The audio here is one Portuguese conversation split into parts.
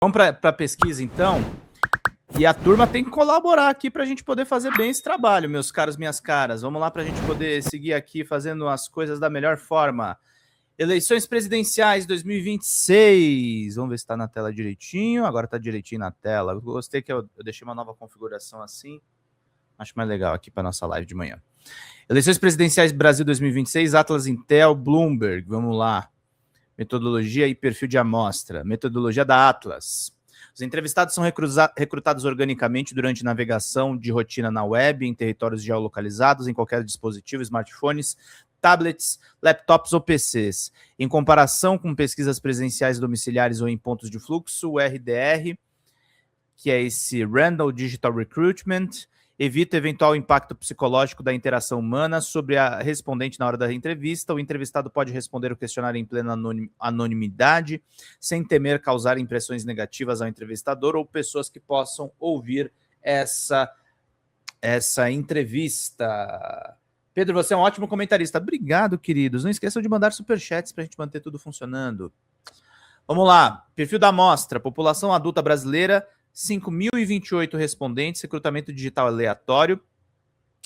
Vamos para a pesquisa, então. E a turma tem que colaborar aqui para a gente poder fazer bem esse trabalho, meus caros, minhas caras. Vamos lá para a gente poder seguir aqui fazendo as coisas da melhor forma. Eleições presidenciais 2026. Vamos ver se está na tela direitinho. Agora está direitinho na tela. Eu gostei que eu deixei uma nova configuração assim. Acho mais legal aqui para nossa live de manhã. Eleições presidenciais Brasil 2026, Atlas Intel, Bloomberg. Vamos lá. Metodologia e perfil de amostra. Metodologia da Atlas. Os entrevistados são recrutados organicamente durante navegação de rotina na web, em territórios geolocalizados, em qualquer dispositivo, smartphones, tablets, laptops ou PCs. Em comparação com pesquisas presenciais domiciliares ou em pontos de fluxo, o RDR, que é esse Random Digital Recruitment, evita eventual impacto psicológico da interação humana sobre a respondente na hora da entrevista. O entrevistado pode responder o questionário em plena anonimidade, sem temer causar impressões negativas ao entrevistador ou pessoas que possam ouvir essa entrevista. Pedro, você é um ótimo comentarista. Obrigado, queridos. Não esqueçam de mandar superchats para a gente manter tudo funcionando. Vamos lá. Perfil da amostra. População adulta brasileira, 5.028 respondentes, recrutamento digital aleatório,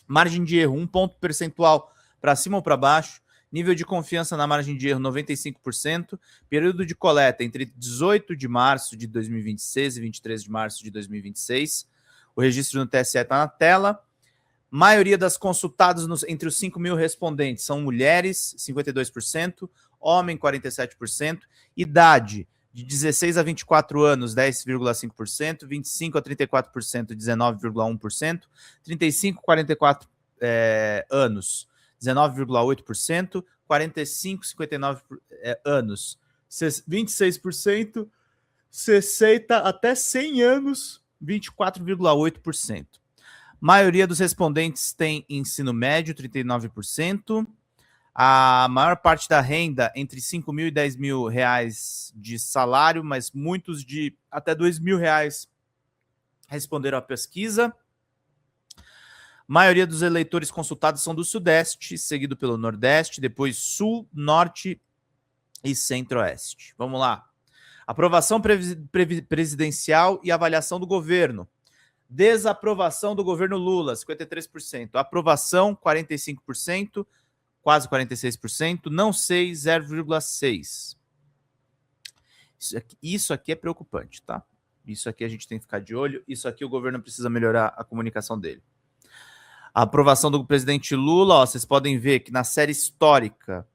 margem de erro 1 ponto percentual para cima ou para baixo, nível de confiança na margem de erro 95%, período de coleta entre 18 de março de 2026 e 23 de março de 2026, o registro no TSE está na tela, maioria das consultadas entre os 5.000 respondentes são mulheres, 52%, homem 47%, idade de 16 a 24 anos, 10,5%, 25 a 34%, 19,1%, 35 a 44 anos, 19,8%, 45 a 59 anos, 26%, 60 até 100 anos, 24,8%. Maioria dos respondentes tem ensino médio, 39%. A maior parte da renda entre 5 mil e 10 mil reais de salário, mas muitos de até 2 mil reais responderam à pesquisa. Maioria dos eleitores consultados são do Sudeste, seguido pelo Nordeste, depois Sul, Norte e Centro-Oeste. Vamos lá. Aprovação presidencial e avaliação do governo. Desaprovação do governo Lula, 53%. Aprovação, 45%. Quase 46%, não sei, 0,6%. Isso aqui é preocupante, tá? Isso aqui a gente tem que ficar de olho, isso aqui o governo precisa melhorar a comunicação dele. A aprovação do presidente Lula, ó, vocês podem ver que na série histórica,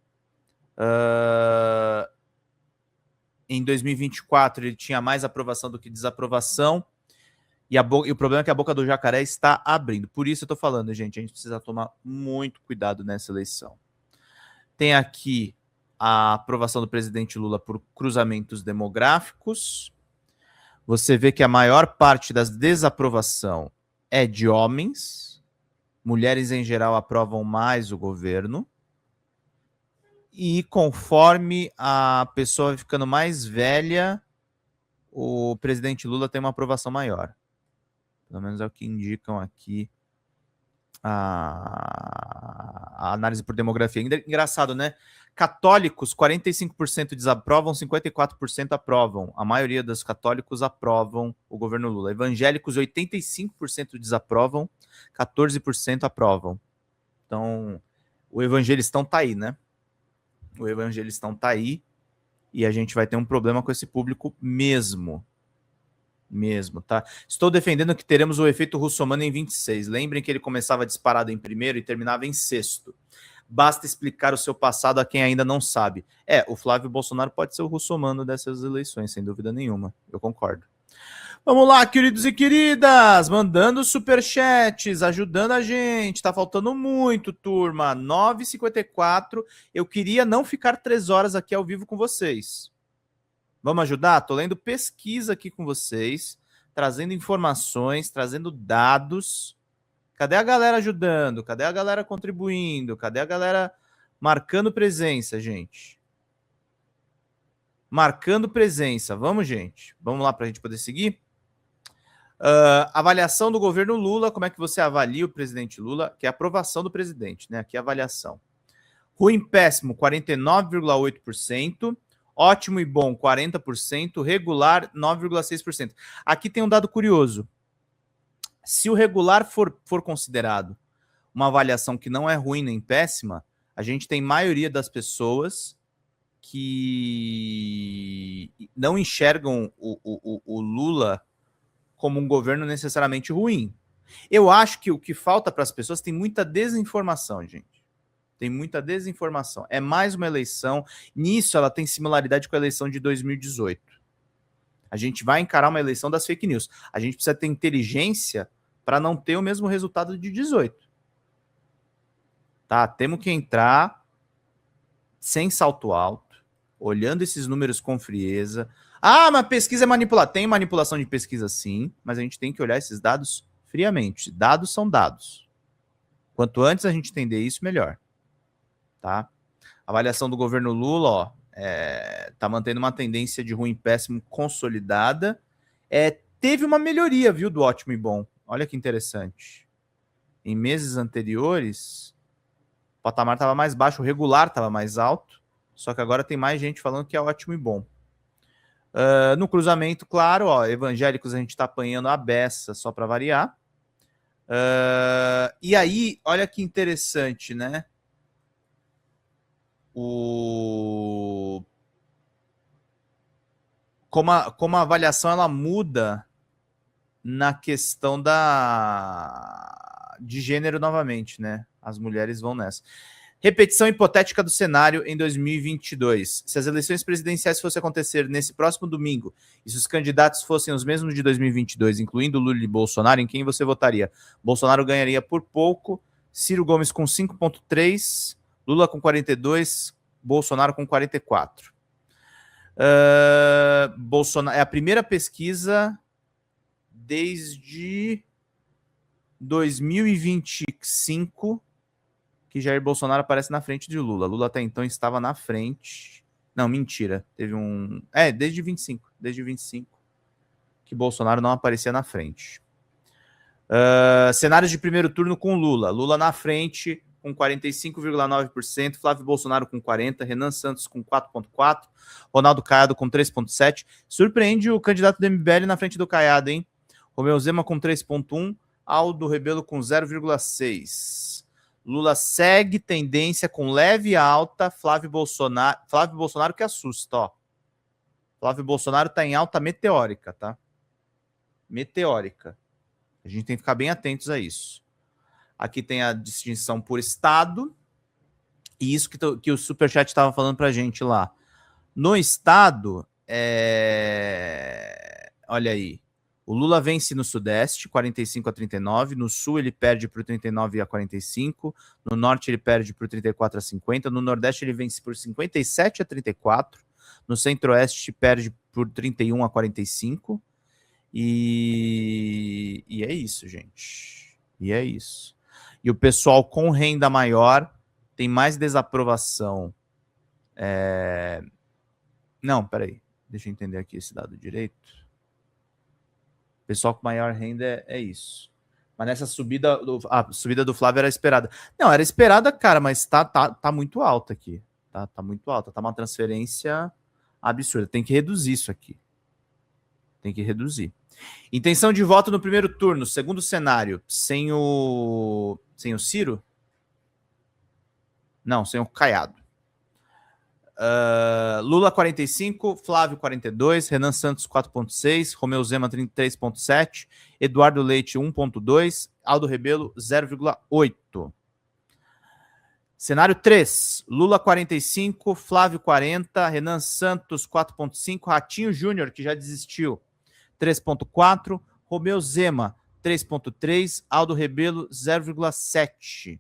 em 2024, ele tinha mais aprovação do que desaprovação, e o problema é que a boca do jacaré está abrindo. Por isso eu estou falando, gente, a gente precisa tomar muito cuidado nessa eleição. Tem aqui a aprovação do presidente Lula por cruzamentos demográficos. Você vê que a maior parte das desaprovação é de homens. Mulheres, em geral, aprovam mais o governo. E conforme a pessoa vai ficando mais velha, o presidente Lula tem uma aprovação maior. Pelo menos é o que indicam aqui a análise por demografia. Engraçado, né? Católicos, 45% desaprovam, 54% aprovam. A maioria dos católicos aprovam o governo Lula. Evangélicos, 85% desaprovam, 14% aprovam. Então, o evangelistão tá aí, né? O evangelistão tá aí e a gente vai ter um problema com esse público mesmo, tá? Estou defendendo que teremos o efeito russomano em 26. Lembrem que ele começava disparado em primeiro e terminava em sexto. Basta explicar o seu passado a quem ainda não sabe. O Flávio Bolsonaro pode ser o russomano dessas eleições, sem dúvida nenhuma. Eu concordo. Vamos lá, queridos e queridas, mandando superchats, ajudando a gente. Tá faltando muito, turma. 9h54. Eu queria não ficar 3 horas aqui ao vivo com vocês. Vamos ajudar? Tô lendo pesquisa aqui com vocês, trazendo informações, trazendo dados. Cadê a galera ajudando? Cadê a galera contribuindo? Cadê a galera marcando presença, gente? Marcando presença. Vamos, gente. Vamos lá para a gente poder seguir? Avaliação do governo Lula. Como é que você avalia o presidente Lula? Que é a aprovação do presidente, né? Aqui é a avaliação. Ruim, péssimo, 49,8%. Ótimo e bom, 40%. Regular, 9,6%. Aqui tem um dado curioso. Se o regular for considerado uma avaliação que não é ruim nem péssima, a gente tem maioria das pessoas que não enxergam o Lula como um governo necessariamente ruim. Eu acho que o que falta para as pessoas tem muita desinformação, gente. Tem muita desinformação. É mais uma eleição. Nisso, ela tem similaridade com a eleição de 2018. A gente vai encarar uma eleição das fake news. A gente precisa ter inteligência para não ter o mesmo resultado de 18. Tá? Temos que entrar sem salto alto, olhando esses números com frieza. Ah, mas pesquisa é manipulada. Tem manipulação de pesquisa, sim, mas a gente tem que olhar esses dados friamente. Dados são dados. Quanto antes a gente entender isso, melhor. Tá? A avaliação do governo Lula, ó, tá mantendo uma tendência de ruim e péssimo consolidada. Teve uma melhoria, viu, do ótimo e bom. Olha que interessante. Em meses anteriores, o patamar estava mais baixo, o regular estava mais alto, só que agora tem mais gente falando que é ótimo e bom. No cruzamento, claro, ó, evangélicos a gente está apanhando a beça só para variar. E aí, olha que interessante, né? Como a avaliação ela muda na questão de gênero novamente, né? As mulheres vão nessa. Repetição hipotética do cenário em 2022. Se as eleições presidenciais fossem acontecer nesse próximo domingo e se os candidatos fossem os mesmos de 2022, incluindo Lula e Bolsonaro, em quem você votaria? Bolsonaro ganharia por pouco, Ciro Gomes com 5,3%, Lula com 42%, Bolsonaro com 44%. Bolsonaro é a primeira pesquisa desde 2025 que Jair Bolsonaro aparece na frente de Lula. Lula até então estava na frente. Não, mentira. Teve um... desde 25 que Bolsonaro não aparecia na frente. Cenários de primeiro turno com Lula. Lula na frente com 45,9%, Flávio Bolsonaro com 40%, Renan Santos com 4,4%, Ronaldo Caiado com 3,7%. Surpreende o candidato do MBL na frente do Caiado, hein? Romeu Zema com 3,1%, Aldo Rebelo com 0,6%. Lula segue tendência com leve alta, Flávio Bolsonaro que assusta, ó. Flávio Bolsonaro tá em alta meteórica, tá? Meteórica. A gente tem que ficar bem atentos a isso. Aqui tem a distinção por estado, e isso que o Superchat estava falando para a gente lá. No estado, olha aí, o Lula vence no Sudeste, 45-39, no Sul ele perde por 39-45, no Norte ele perde por 34-50, no Nordeste ele vence por 57-34, no Centro-Oeste perde por 31-45, e é isso, gente. E é isso. E o pessoal com renda maior tem mais desaprovação. Não, peraí. Deixa eu entender aqui esse dado direito. O pessoal com maior renda é isso. Mas nessa subida, a subida do Flávio era esperada. Não, era esperada, cara, mas tá muito alta aqui. Tá muito alta. Tá uma transferência absurda. Tem que reduzir isso aqui. Tem que reduzir. Intenção de voto no primeiro turno, segundo cenário, sem o Ciro? Não, sem o Caiado. Lula 45, Flávio 42, Renan Santos 4,6, Romeu Zema 33,7, Eduardo Leite 1,2, Aldo Rebelo 0,8. Cenário 3, Lula 45, Flávio 40, Renan Santos 4,5, Ratinho Júnior, que já desistiu, 3,4, Romeu Zema 3,3, Aldo Rebelo 0,7.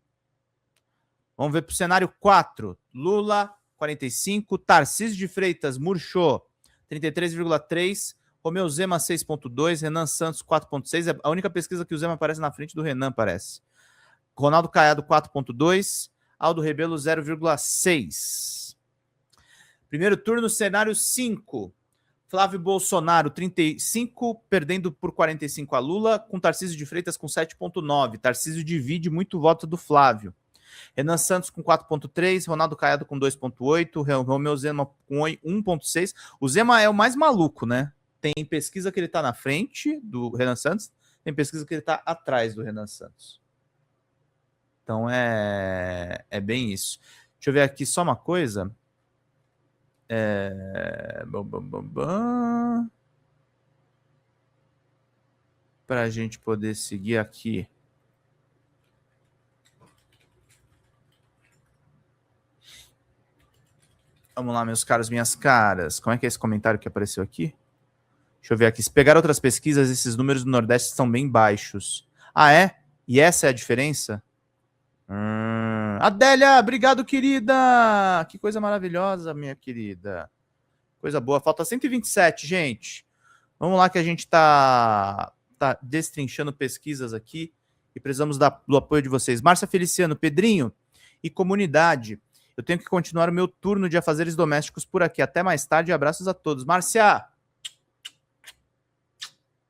Vamos ver para o cenário 4. Lula 45, Tarcísio de Freitas murchou 33,3, Romeu Zema 6,2, Renan Santos 4,6. É a única pesquisa que o Zema aparece na frente do Renan, parece. Ronaldo Caiado 4,2, Aldo Rebelo 0,6. Primeiro turno, cenário 5. Flávio Bolsonaro, 35, perdendo por 45 a Lula, com Tarcísio de Freitas com 7,9. Tarcísio divide muito voto do Flávio. Renan Santos com 4,3, Ronaldo Caiado com 2,8, Romeu Zema com 1,6. O Zema é o mais maluco, né? Tem pesquisa que ele tá na frente do Renan Santos, tem pesquisa que ele tá atrás do Renan Santos. Então é bem isso. Deixa eu ver aqui só uma coisa. Para a gente poder seguir aqui. Vamos lá, meus caros, minhas caras. Como é que é esse comentário que apareceu aqui? Deixa eu ver aqui. Se pegar outras pesquisas, esses números do Nordeste são bem baixos. Ah, é? E essa é a diferença? Adélia, obrigado, querida! Que coisa maravilhosa, minha querida. Coisa boa. Falta 127, gente. Vamos lá que a gente tá destrinchando pesquisas aqui e precisamos do apoio de vocês. Márcia Feliciano, Pedrinho e comunidade. Eu tenho que continuar o meu turno de afazeres domésticos por aqui. Até mais tarde. Abraços a todos. Márcia!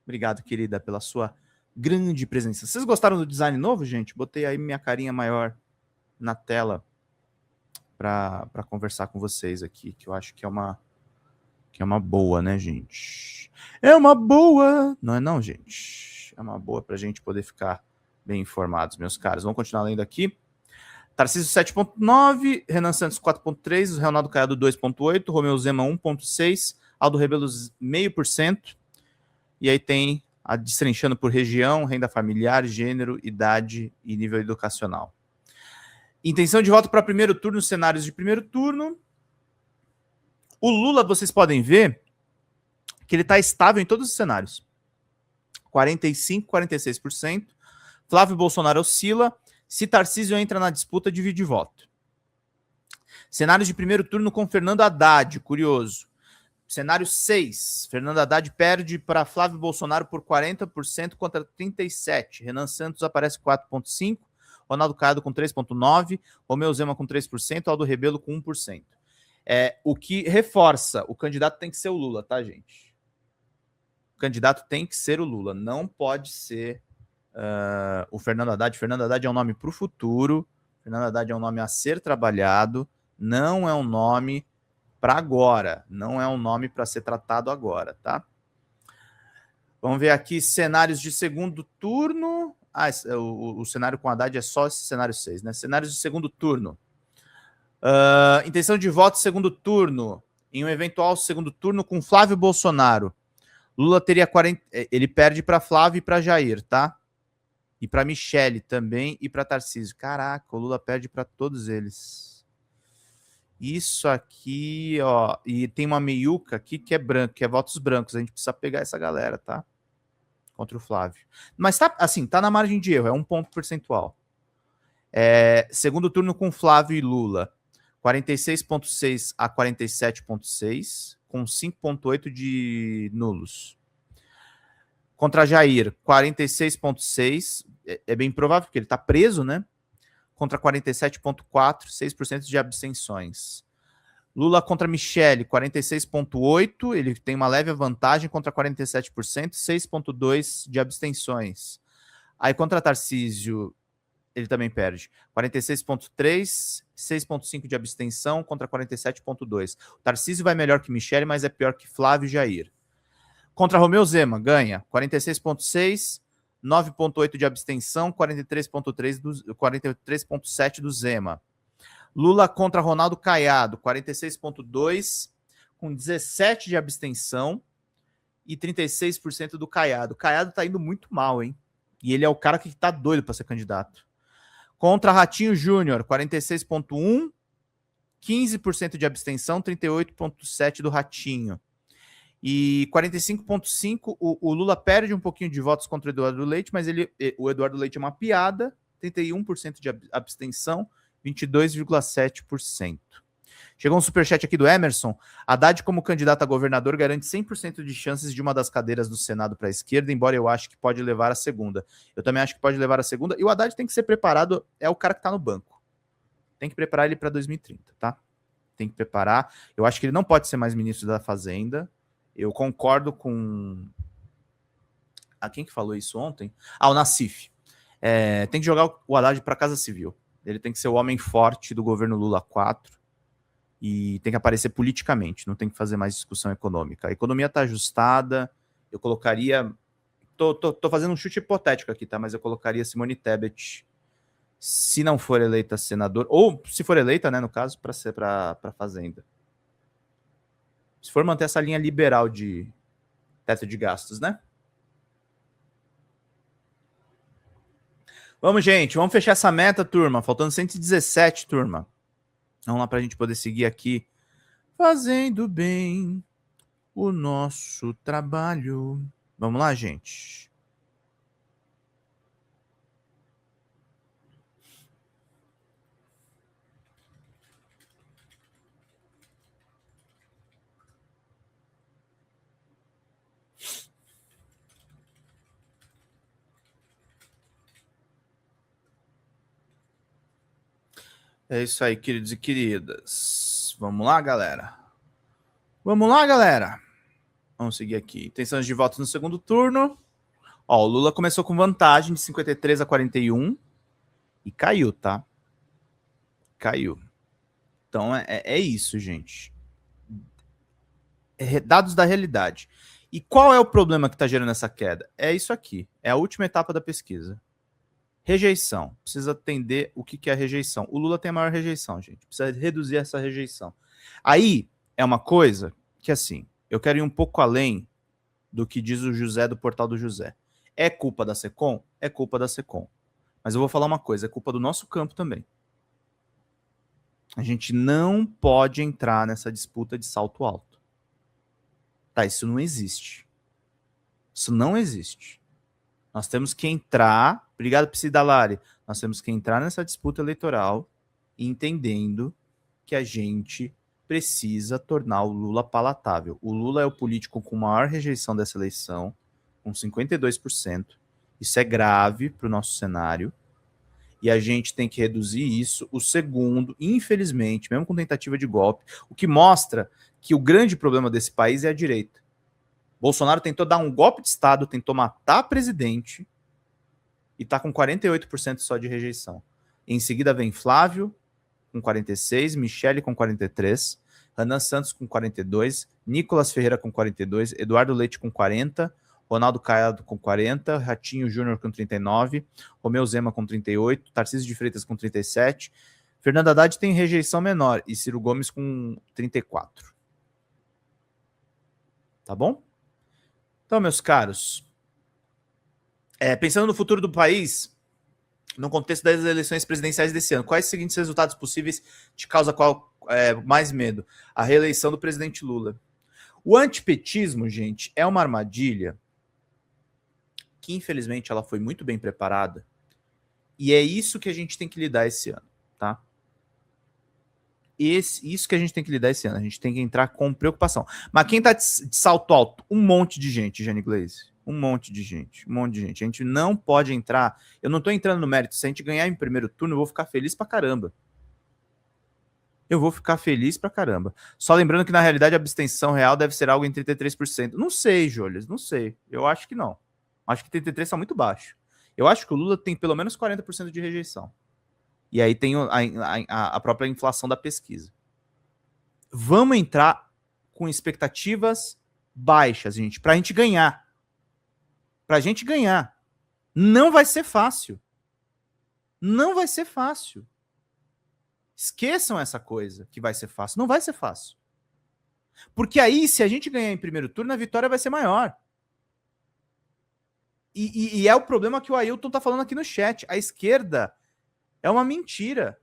Obrigado, querida, pela sua grande presença. Vocês gostaram do design novo, gente? Botei aí minha carinha maior na tela para conversar com vocês aqui, que eu acho que é uma boa, né, gente? É uma boa! Não é não, gente? É uma boa para a gente poder ficar bem informados, meus caros. Vamos continuar lendo aqui. Tarcísio 7,9, Renan Santos 4,3, Ronaldo Caiado 2,8, Romeu Zema 1,6, Aldo Rebelo 0,5%. E aí tem a destrinchando por região, renda familiar, gênero, idade e nível educacional. Intenção de voto para primeiro turno, cenários de primeiro turno. O Lula, vocês podem ver que ele está estável em todos os cenários. 45%, 46%. Flávio Bolsonaro oscila. Se Tarcísio entra na disputa, divide voto. Cenários de primeiro turno com Fernando Haddad, curioso. Cenário 6, Fernando Haddad perde para Flávio Bolsonaro por 40% contra 37%. Renan Santos aparece 4,5%, Ronaldo Caiado com 3,9%, Romeu Zema com 3%, Aldo Rebelo com 1%. O que reforça, o candidato tem que ser o Lula, tá, gente? O candidato tem que ser o Lula, não pode ser o Fernando Haddad. Fernando Haddad é um nome para o futuro, Fernando Haddad é um nome a ser trabalhado, não é um nome para agora, não é um nome para ser tratado agora, tá? Vamos ver aqui cenários de segundo turno. O cenário com Haddad é só esse cenário 6, né? Cenários de segundo turno. Intenção de voto segundo turno. Em um eventual segundo turno com Flávio Bolsonaro. Lula teria 40. Ele perde para Flávio e para Jair, tá? E para Michele também e para Tarcísio. Caraca, o Lula perde para todos eles. Isso aqui, ó, e tem uma meiuca aqui que é branco, que é votos brancos. A gente precisa pegar essa galera, tá? Contra o Flávio. Mas tá, assim, tá na margem de erro, é 1 ponto percentual. Segundo turno com Flávio e Lula, 46,6 a 47,6, com 5,8 de nulos. Contra Jair, 46,6, é bem provável, porque ele tá preso, né? Contra 47,4, 6% de abstenções. Lula contra Michele, 46,8, ele tem uma leve vantagem contra 47%, 6,2% de abstenções. Aí contra Tarcísio, ele também perde. 46,3, 6,5% de abstenção contra 47,2%. O Tarcísio vai melhor que Michele, mas é pior que Flávio e Jair. Contra Romeu Zema, ganha 46,6%, 9,8% de abstenção, 43,7% do Zema. Lula contra Ronaldo Caiado, 46,2%, com 17% de abstenção e 36% do Caiado. O Caiado tá indo muito mal, hein? E ele é o cara que tá doido para ser candidato. Contra Ratinho Júnior, 46,1%, 15% de abstenção, 38,7% do Ratinho. E 45,5%, o Lula perde um pouquinho de votos contra o Eduardo Leite, mas o Eduardo Leite é uma piada, 31% de abstenção, 22,7%. Chegou um superchat aqui do Emerson. Haddad, como candidato a governador, garante 100% de chances de uma das cadeiras do Senado para a esquerda, embora eu acho que pode levar a segunda. Eu também acho que pode levar a segunda. E o Haddad tem que ser preparado, é o cara que está no banco. Tem que preparar ele para 2030, tá? Tem que preparar. Eu acho que ele não pode ser mais ministro da Fazenda. Eu concordo com... quem que falou isso ontem? O Nassif. Tem que jogar o Haddad para a Casa Civil. Ele tem que ser o homem forte do governo Lula 4 e tem que aparecer politicamente, não tem que fazer mais discussão econômica. A economia está ajustada, eu colocaria... Tô fazendo um chute hipotético aqui, tá? Mas eu colocaria Simone Tebet, se não for eleita senador, ou se for eleita, né, no caso, para ser para Fazenda. Se for manter essa linha liberal de teto de gastos, né? Vamos, gente, vamos fechar essa meta, turma. Faltando 117, turma. Vamos lá para a gente poder seguir aqui fazendo bem o nosso trabalho. Vamos lá, gente. É isso aí, queridos e queridas. Vamos lá, galera. Vamos lá, galera. Vamos seguir aqui. Intenções de votos no segundo turno. Ó, o Lula começou com vantagem de 53 a 41 e caiu, tá? Caiu. Então é isso, gente. Dados da realidade. E qual é o problema que está gerando essa queda? É isso aqui. É a última etapa da pesquisa. Rejeição. Precisa entender o que é a rejeição. O Lula tem a maior rejeição, gente. Precisa reduzir essa rejeição. Aí é uma coisa que, assim, eu quero ir um pouco além do que diz o José do Portal do José. É culpa da Secom? É culpa da Secom. Mas eu vou falar uma coisa, é culpa do nosso campo também. A gente não pode entrar nessa disputa de salto alto. Tá, isso não existe. Isso não existe. Nós temos que entrar, obrigado Psidalari, nós temos que entrar nessa disputa eleitoral entendendo que a gente precisa tornar o Lula palatável. O Lula é o político com maior rejeição dessa eleição, com 52%. Isso é grave para o nosso cenário. E a gente tem que reduzir isso. O segundo, infelizmente, mesmo com tentativa de golpe, o que mostra que o grande problema desse país é a direita. Bolsonaro tentou dar um golpe de Estado, tentou matar presidente e está com 48% só de rejeição. Em seguida vem Flávio, com 46%, Michele com 43%, Renan Santos com 42%, Nicolas Ferreira com 42%, Eduardo Leite com 40%, Ronaldo Caiado com 40%, Ratinho Júnior com 39%, Romeu Zema com 38%, Tarcísio de Freitas com 37%, Fernando Haddad tem rejeição menor e Ciro Gomes com 34%. Tá bom? Então, meus caros, pensando no futuro do país, no contexto das eleições presidenciais desse ano, quais os seguintes resultados possíveis te causa mais medo? A reeleição do presidente Lula. O antipetismo, gente, é uma armadilha que, infelizmente, ela foi muito bem preparada e é isso que a gente tem que lidar esse ano, tá? Isso que a gente tem que lidar esse ano. A gente tem que entrar com preocupação. Mas quem tá de salto alto? Um monte de gente, Jane Glaze. Um monte de gente. A gente não pode entrar. Eu não tô entrando no mérito. Se a gente ganhar em primeiro turno, eu vou ficar feliz pra caramba. Só lembrando que, na realidade, a abstenção real deve ser algo em 33%. Não sei, Júlio. Não sei. Eu acho que não. Acho que 33% está muito baixo. Eu acho que o Lula tem pelo menos 40% de rejeição. E aí tem a própria inflação da pesquisa. Vamos entrar com expectativas baixas, gente, pra gente ganhar. Não vai ser fácil. Esqueçam essa coisa que vai ser fácil. Não vai ser fácil. Porque aí, se a gente ganhar em primeiro turno, a vitória vai ser maior. E é o problema que o Ailton tá falando aqui no chat. A esquerda é uma mentira.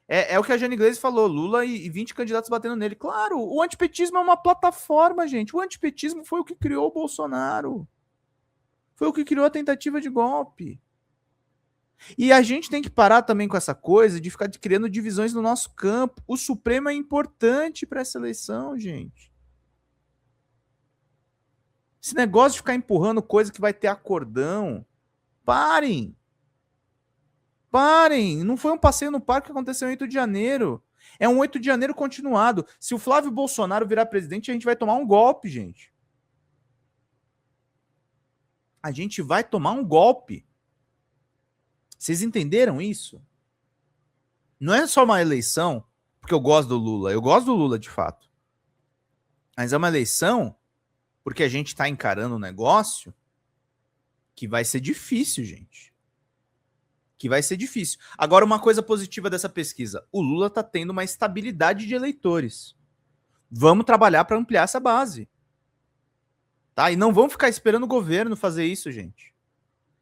É o que a Jane Glaze falou, Lula e 20 candidatos batendo nele. Claro, o antipetismo é uma plataforma, gente. O antipetismo foi o que criou o Bolsonaro. Foi o que criou a tentativa de golpe. E a gente tem que parar também com essa coisa de ficar criando divisões no nosso campo. O Supremo é importante para essa eleição, gente. Esse negócio de ficar empurrando coisa que vai ter acordão. Parem. Não foi um passeio no parque que aconteceu em 8 de janeiro. É um 8 de janeiro continuado. Se o Flávio Bolsonaro virar presidente, a gente vai tomar um golpe, gente. A gente vai tomar um golpe. Vocês entenderam isso? Não é só uma eleição porque eu gosto do Lula. Eu gosto do Lula, de fato. Mas é uma eleição porque a gente está encarando um negócio que vai ser difícil, gente. Que vai ser difícil. Agora, uma coisa positiva dessa pesquisa. O Lula está tendo uma estabilidade de eleitores. Vamos trabalhar para ampliar essa base. Tá? E não vamos ficar esperando o governo fazer isso, gente.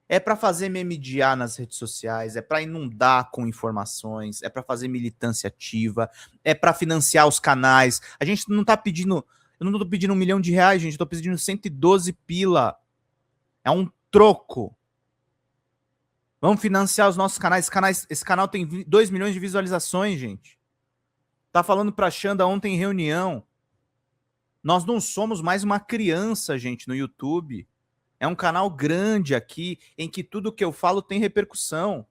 É para fazer memediar nas redes sociais, é para inundar com informações, é para fazer militância ativa, é para financiar os canais. A gente não tá pedindo, eu não tô pedindo R$1 milhão, gente, eu tô pedindo 112 pila. É um troco. Vamos financiar os nossos canais. Esse canal tem 2 milhões de visualizações, gente. Tá falando pra Xanda ontem em reunião. Nós não somos mais uma criança, gente, no YouTube. É um canal grande aqui, em que tudo que eu falo tem repercussão.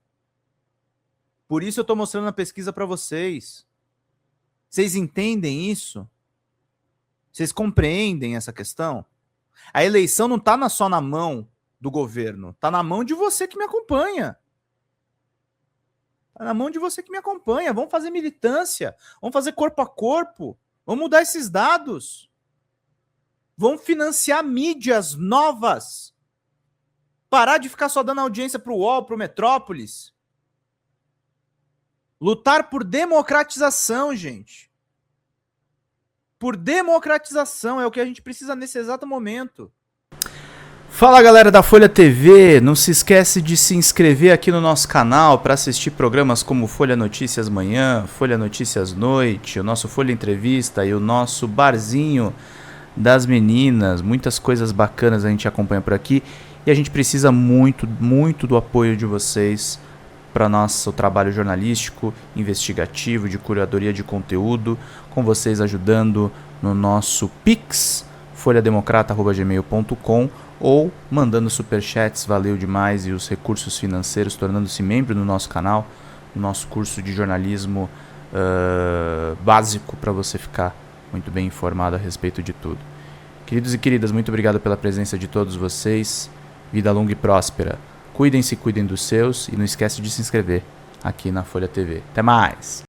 Por isso eu estou mostrando a pesquisa para vocês. Vocês entendem isso? Vocês compreendem essa questão? A eleição não está só na mão do governo, está na mão de você que me acompanha. Está na mão de você que me acompanha. Vamos fazer militância, vamos fazer corpo a corpo, vamos mudar esses dados. Vão financiar mídias novas. Parar de ficar só dando audiência para o UOL, para o Metrópolis. Lutar por democratização, gente. Por democratização é o que a gente precisa nesse exato momento. Fala, galera da Folha TV, não se esquece de se inscrever aqui no nosso canal para assistir programas como Folha Notícias Manhã, Folha Notícias Noite, o nosso Folha Entrevista e o nosso Barzinho das Meninas. Muitas coisas bacanas a gente acompanha por aqui e a gente precisa muito, muito do apoio de vocês para nosso trabalho jornalístico, investigativo, de curadoria de conteúdo, com vocês ajudando no nosso Pix, folhademocrata@gmail.com, ou mandando superchats, valeu demais, e os recursos financeiros, tornando-se membro do nosso canal, no nosso curso de jornalismo básico, para você ficar muito bem informado a respeito de tudo. Queridos e queridas, muito obrigado pela presença de todos vocês. Vida longa e próspera. Cuidem-se, cuidem dos seus, e não esquece de se inscrever aqui na Folha TV. Até mais!